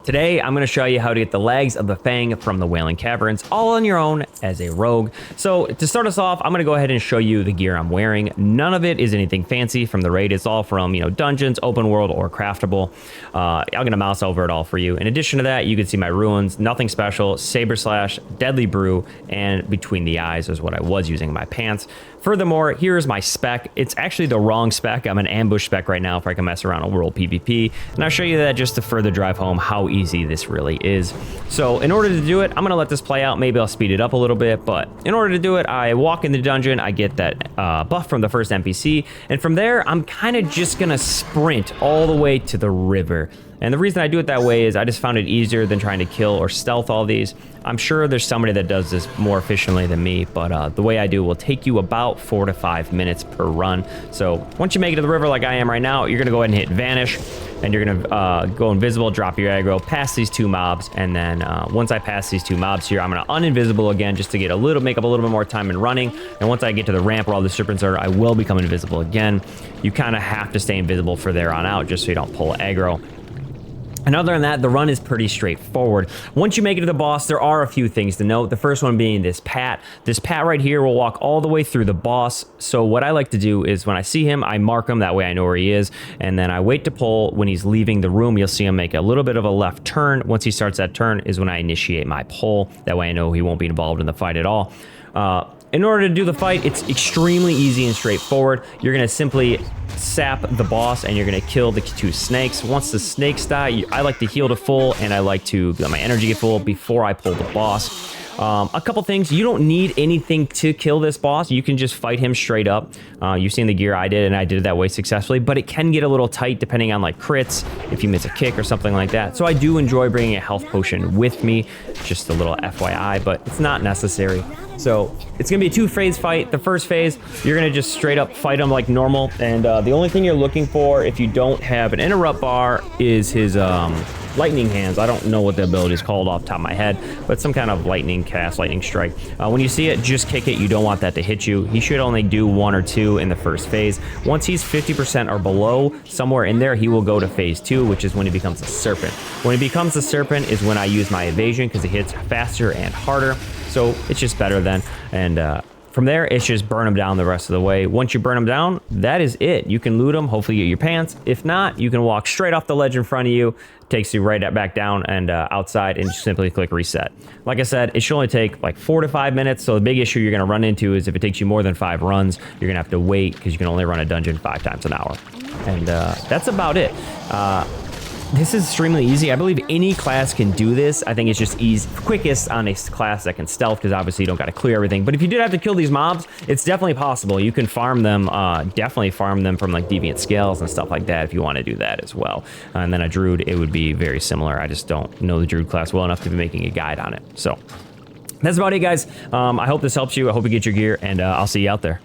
Today, I'm going to show you how to get the legs of the Fang from the Wailing Caverns all on your own as a rogue. So to start us off, I'm going to go ahead and show you the gear I'm wearing. None of it is anything fancy from the raid. It's all from, dungeons, open world, or craftable. I'm going to mouse over it all for you. In addition to that, you can see my runes, nothing special, saber slash, deadly brew, and between the eyes is what I was using in my pants. Furthermore, here's my spec. It's actually the wrong spec. I'm an ambush spec right now if I can mess around a world PvP. And I'll show you that just to further drive home how easy this really is. So in order to do it, I'm going to let this play out. Maybe I'll speed it up a little bit. But in order to do it, I walk in the dungeon. I get that buff from the first NPC. And from there, I'm kind of just going to sprint all the way to the river. And the reason I do it that way is I just found it easier than trying to kill or stealth all these. I'm sure there's somebody that does this more efficiently than me, but the way I do will take you about 4 to 5 minutes per run. So once you make it to the river like I am right now, you're going to go ahead and hit vanish, and you're going to go invisible, drop your aggro, pass these 2 mobs, and then once I pass these 2 mobs here, I'm going to uninvisible again just to make up a little bit more time in running. And once I get to the ramp where all the serpents are, I will become invisible again. You kind of have to stay invisible for there on out just so you don't pull aggro. And other than that, the run is pretty straightforward. Once you make it to the boss, there are a few things to note. The first one being this pat. This pat right here will walk all the way through the boss. So what I like to do is when I see him, I mark him. That way I know where he is. And then I wait to pull. When he's leaving the room, you'll see him make a little bit of a left turn. Once he starts that turn is when I initiate my pull. That way I know he won't be involved in the fight at all. In order to do the fight, it's extremely easy and straightforward. You're going to simply sap the boss and you're going to kill the 2 snakes. Once the snakes die, I like to heal to full and I like to let my energy get full before I pull the boss. A couple things, you don't need anything to kill this boss. You can just fight him straight up. You've seen the gear I did, and I did it that way successfully, but it can get a little tight depending on like crits, if you miss a kick or something like that. So I do enjoy bringing a health potion with me, just a little FYI, but it's not necessary. So it's gonna be a 2-phase fight. The first phase, you're gonna just straight up fight him like normal, and the only thing you're looking for if you don't have an interrupt bar is his lightning hands. I don't know what the ability is called off the top of my head, but some kind of lightning cast, lightning strike. When you see it, just kick it. You don't want that to hit you. He should only do 1 or 2 in the first phase. Once he's 50% or below, somewhere in there, he will go to phase 2, which is when he becomes a serpent. When he becomes a serpent is when I use my evasion because it hits faster and harder. So it's just better then. And from there, it's just burn them down the rest of the way. Once you burn them down, that is it. You can loot them, hopefully get your pants. If not, you can walk straight off the ledge in front of you. It takes you right back down and outside, and just simply click reset. Like I said, it should only take like 4 to 5 minutes. So the big issue you're going to run into is if it takes you more than 5 runs, you're going to have to wait because you can only run a dungeon 5 times an hour. And that's about it. This is extremely easy. I believe any class can do this. I think it's just quickest on a class that can stealth because obviously you don't got to clear everything. But if you did have to kill these mobs, it's definitely possible. You can farm them, definitely farm them from like deviant scales and stuff like that if you want to do that as well. And then a druid, it would be very similar. I just don't know the druid class well enough to be making a guide on it. So that's about it, guys. I hope this helps you. I hope you get your gear, and I'll see you out there.